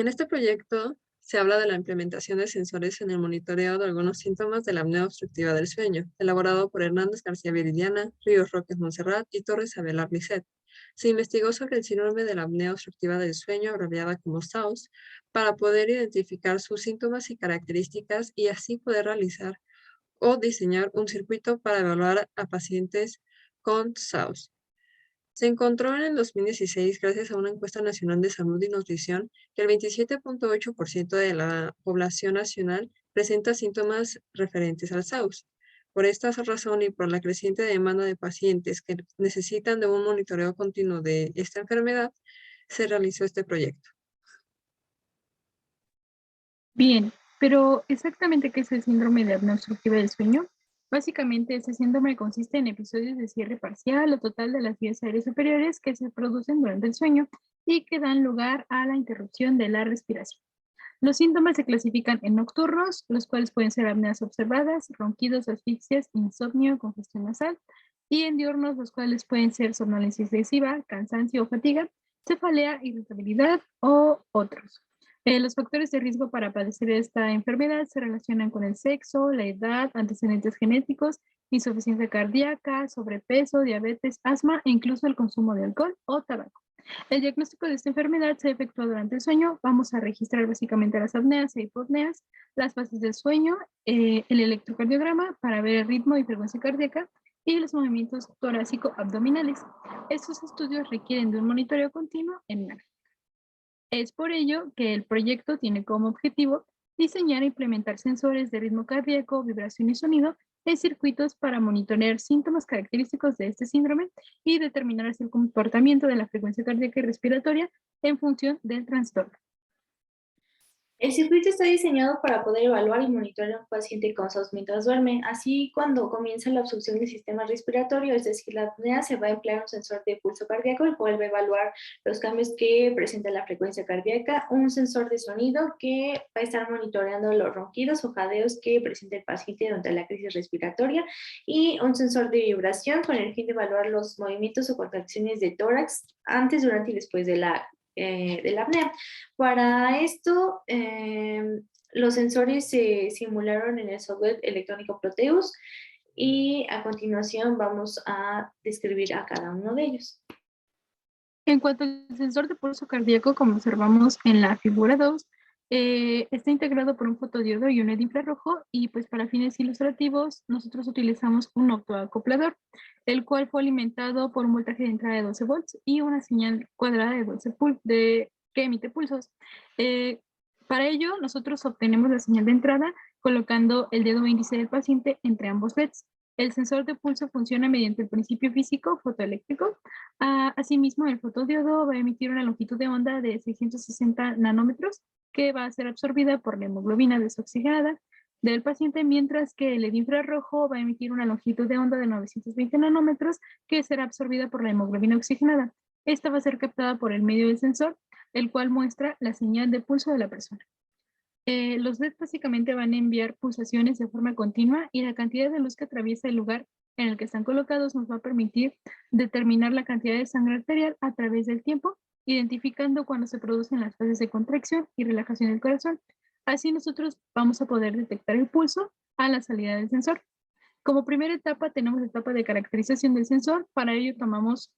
En este proyecto se habla de la implementación de sensores en el monitoreo de algunos síntomas de la apnea obstructiva del sueño, elaborado por Hernández García Viridiana, Ríos Roques Montserrat y Torres Avelar Lisset. Se investigó sobre el síndrome de la apnea obstructiva del sueño, abreviada como SAOS, para poder identificar sus síntomas y características y así poder realizar o diseñar un circuito para evaluar a pacientes con SAOS. Se encontró en el 2016, gracias a una encuesta nacional de salud y nutrición, que el 27.8% de la población nacional presenta síntomas referentes al SAUS. Por esta razón y por la creciente demanda de pacientes que necesitan de un monitoreo continuo de esta enfermedad, se realizó este proyecto. Bien, pero exactamente qué es el síndrome de apnea obstructiva del sueño. Básicamente, este síndrome consiste en episodios de cierre parcial o total de las vías aéreas superiores que se producen durante el sueño y que dan lugar a la interrupción de la respiración. Los síntomas se clasifican en nocturnos, los cuales pueden ser apneas observadas, ronquidos, asfixias, insomnio, congestión nasal, y en diurnos, los cuales pueden ser somnolencia excesiva, cansancio o fatiga, cefalea, irritabilidad o otros. Los factores de riesgo para padecer esta enfermedad se relacionan con el sexo, la edad, antecedentes genéticos, insuficiencia cardíaca, sobrepeso, diabetes, asma e incluso el consumo de alcohol o tabaco. El diagnóstico de esta enfermedad se efectúa durante el sueño. Vamos a registrar básicamente las apneas e hipopneas, las fases del sueño, el electrocardiograma para ver el ritmo y frecuencia cardíaca y los movimientos torácico-abdominales. Estos estudios requieren de un monitoreo continuo en una. Es por ello que el proyecto tiene como objetivo diseñar e implementar sensores de ritmo cardíaco, vibración y sonido en circuitos para monitorear síntomas característicos de este síndrome y determinar así el comportamiento de la frecuencia cardíaca y respiratoria en función del trastorno. El circuito está diseñado para poder evaluar y monitorear a un paciente con SAUS mientras duerme. Así, cuando comienza la obstrucción del sistema respiratorio, es decir, la apnea, se va a emplear un sensor de pulso cardíaco, el cual va a evaluar los cambios que presenta la frecuencia cardíaca, un sensor de sonido que va a estar monitoreando los ronquidos o jadeos que presenta el paciente durante la crisis respiratoria y un sensor de vibración con el fin de evaluar los movimientos o contracciones de tórax antes, durante y después de la apnea. Para esto, los sensores se simularon en el software electrónico Proteus y a continuación vamos a describir a cada uno de ellos. En cuanto al sensor de pulso cardíaco, como observamos en la figura 2, está integrado por un fotodiodo y un LED infrarrojo y pues para fines ilustrativos nosotros utilizamos un optoacoplador, el cual fue alimentado por un voltaje de entrada de 12 volts y una señal cuadrada de 12 que emite pulsos. Para ello nosotros obtenemos la señal de entrada colocando el dedo índice del paciente entre ambos LEDs. El sensor de pulso funciona mediante el principio físico fotoeléctrico. Asimismo, el fotodiodo va a emitir una longitud de onda de 660 nanómetros que va a ser absorbida por la hemoglobina desoxigenada del paciente, mientras que el LED infrarrojo va a emitir una longitud de onda de 920 nanómetros que será absorbida por la hemoglobina oxigenada. Esta va a ser captada por el medio del sensor, el cual muestra la señal de pulso de la persona. Los LEDs básicamente van a enviar pulsaciones de forma continua y la cantidad de luz que atraviesa el lugar en el que están colocados nos va a permitir determinar la cantidad de sangre arterial a través del tiempo, identificando cuando se producen las fases de contracción y relajación del corazón. Así nosotros vamos a poder detectar el pulso a la salida del sensor. Como primera etapa tenemos la etapa de caracterización del sensor. Para ello tomamos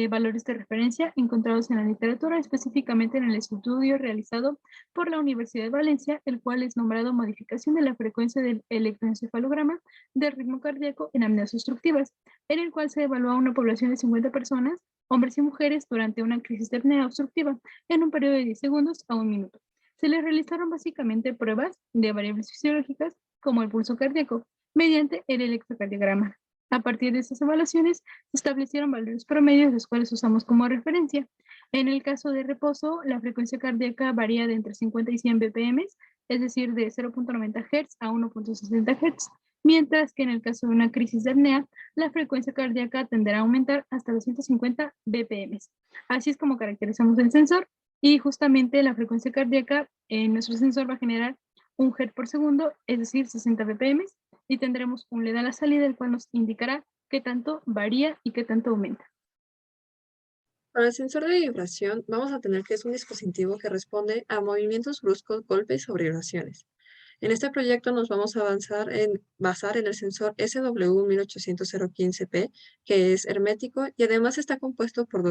valores de referencia encontrados en la literatura, específicamente en el estudio realizado por la Universidad de Valencia, el cual es nombrado modificación de la frecuencia del electroencefalograma del ritmo cardíaco en apneas obstructivas, en el cual se evalúa una población de 50 personas, hombres y mujeres, durante una crisis de apnea obstructiva en un periodo de 10 segundos a 1 minuto. Se les realizaron básicamente pruebas de variables fisiológicas como el pulso cardíaco, mediante el electrocardiograma. A partir de estas evaluaciones, se establecieron valores promedios, los cuales usamos como referencia. En el caso de reposo, la frecuencia cardíaca varía de entre 50 y 100 BPM, es decir, de 0.90 Hz a 1.60 Hz, mientras que en el caso de una crisis de apnea, la frecuencia cardíaca tenderá a aumentar hasta 250 BPM. Así es como caracterizamos el sensor y justamente la frecuencia cardíaca en nuestro sensor va a generar 1 Hz por segundo, es decir, 60 BPM, y tendremos un LED a la salida, el cual nos indicará qué tanto varía y qué tanto aumenta. Para el sensor de vibración, vamos a tener que es un dispositivo que responde a movimientos bruscos, golpes o vibraciones. En este proyecto nos vamos a basar en el sensor SW18015P, que es hermético y además está compuesto por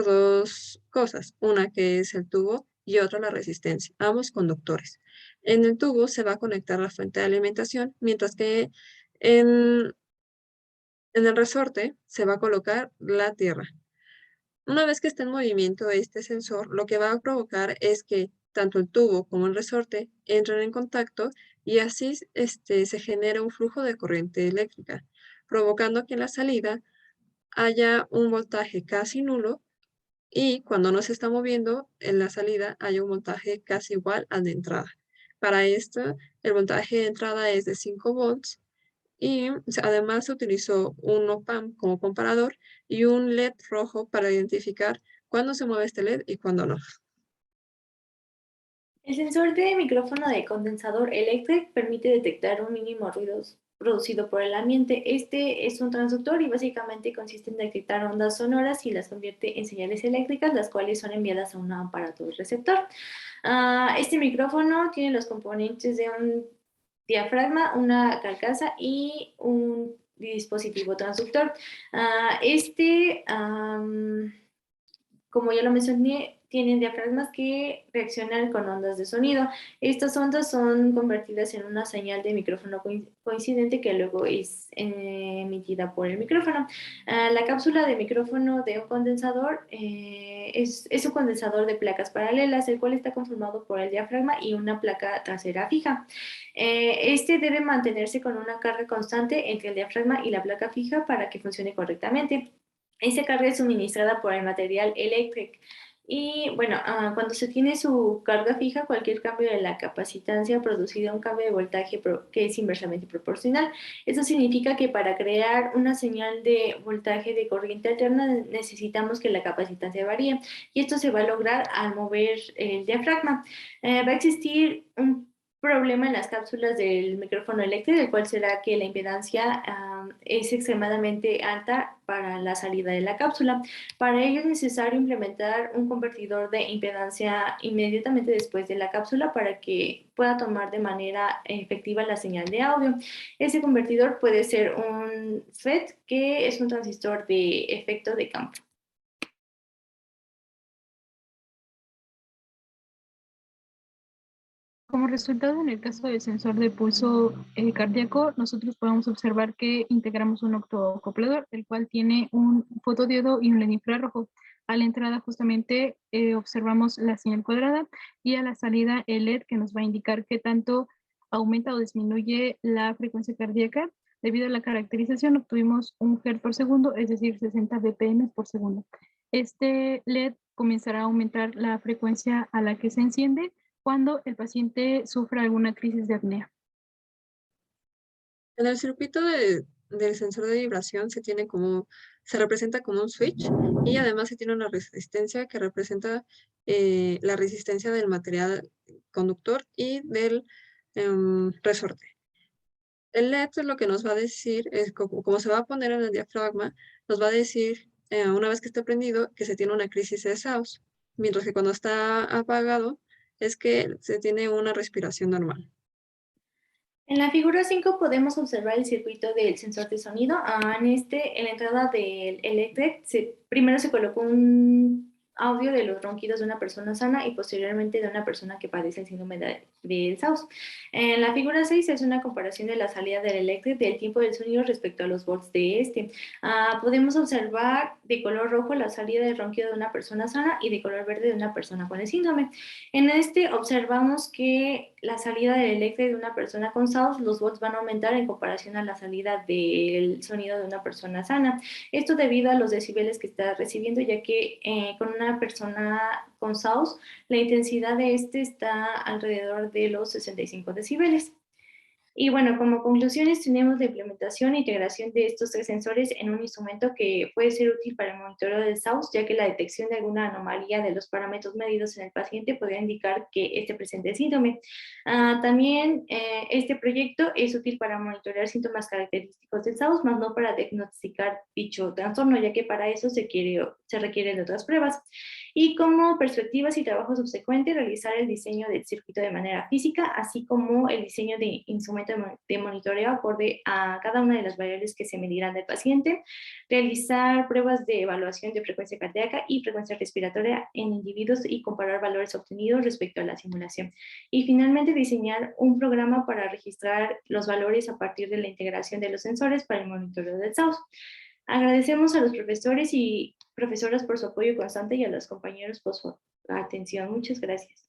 dos cosas, una que es el tubo y otra la resistencia, ambos conductores. En el tubo se va a conectar la fuente de alimentación, mientras que en, en el resorte se va a colocar la tierra. Una vez que esté en movimiento este sensor, lo que va a provocar es que tanto el tubo como el resorte entren en contacto y así se genera un flujo de corriente eléctrica, provocando que en la salida haya un voltaje casi nulo y cuando no se está moviendo, en la salida haya un voltaje casi igual al de entrada. Para esto, el voltaje de entrada es de 5 volts y además se utilizó un op-amp como comparador y un LED rojo para identificar cuándo se mueve este LED y cuándo no. El sensor de micrófono de condensador eléctrico permite detectar un mínimo ruido producido por el ambiente. Este es un transductor y básicamente consiste en detectar ondas sonoras y las convierte en señales eléctricas, las cuales son enviadas a un aparato receptor. Este micrófono tiene los componentes de un diafragma, una carcasa y un dispositivo transductor. Como ya lo mencioné, tienen diafragmas que reaccionan con ondas de sonido. Estas ondas son convertidas en una señal de micrófono coincidente que luego es emitida por el micrófono. La cápsula de micrófono de un condensador es un condensador de placas paralelas, el cual está conformado por el diafragma y una placa trasera fija. Este debe mantenerse con una carga constante entre el diafragma y la placa fija para que funcione correctamente. Esta carga es suministrada por el material eléctrico. Y bueno, cuando se tiene su carga fija, cualquier cambio de la capacitancia producirá un cambio de voltaje que es inversamente proporcional. Eso significa que para crear una señal de voltaje de corriente alterna necesitamos que la capacitancia varíe. Y esto se va a lograr al mover el diafragma. Va a existir un problema en las cápsulas del micrófono eléctrico, el cual será que la impedancia es extremadamente alta para la salida de la cápsula. Para ello es necesario implementar un convertidor de impedancia inmediatamente después de la cápsula para que pueda tomar de manera efectiva la señal de audio. Ese convertidor puede ser un FET, que es un transistor de efecto de campo. Como resultado, en el caso del sensor de pulso cardíaco, nosotros podemos observar que integramos un octoacoplador, el cual tiene un fotodiodo y un LED infrarrojo. A la entrada justamente observamos la señal cuadrada y a la salida el LED que nos va a indicar qué tanto aumenta o disminuye la frecuencia cardíaca. Debido a la caracterización obtuvimos un Hz por segundo, es decir, 60 BPM por segundo. Este LED comenzará a aumentar la frecuencia a la que se enciende cuando el paciente sufra alguna crisis de apnea. En el circuito del sensor de vibración se representa como un switch y además se tiene una resistencia que representa la resistencia del material conductor y del resorte. El LED es lo que nos va a decir, es como se va a poner en el diafragma, nos va a decir una vez que esté prendido que se tiene una crisis de Gauss, mientras que cuando está apagado es que se tiene una respiración normal. En la figura 5 podemos observar el circuito del sensor de sonido. En la entrada del electric, primero se colocó un audio de los ronquidos de una persona sana y posteriormente de una persona que padece el síndrome del SAUS. En la figura 6 es una comparación de la salida del electric del tiempo del sonido respecto a los volts de este. Podemos observar de color rojo la salida del ronquido de una persona sana y de color verde de una persona con el síndrome. En este observamos que la salida del electric de una persona con SAUS, los volts van a aumentar en comparación a la salida del sonido de una persona sana. Esto debido a los decibeles que está recibiendo, ya que con una persona con SAUS, la intensidad de este está alrededor de los 65 decibeles. Y bueno, como conclusiones tenemos la implementación e integración de estos 3 sensores en un instrumento que puede ser útil para el monitoreo del SAUS, ya que la detección de alguna anomalía de los parámetros medidos en el paciente podría indicar que este presente síndrome. También este proyecto es útil para monitorear síntomas característicos del SAUS, más no para diagnosticar dicho trastorno, ya que para eso se requieren de otras pruebas. Y como perspectivas y trabajo subsecuente, realizar el diseño del circuito de manera física, así como el diseño de instrumento de monitoreo acorde a cada una de las variables que se medirán del paciente, realizar pruebas de evaluación de frecuencia cardíaca y frecuencia respiratoria en individuos y comparar valores obtenidos respecto a la simulación. Y finalmente, diseñar un programa para registrar los valores a partir de la integración de los sensores para el monitoreo del SAUS. Agradecemos a los profesores y profesoras por su apoyo constante y a los compañeros por su atención. Muchas gracias.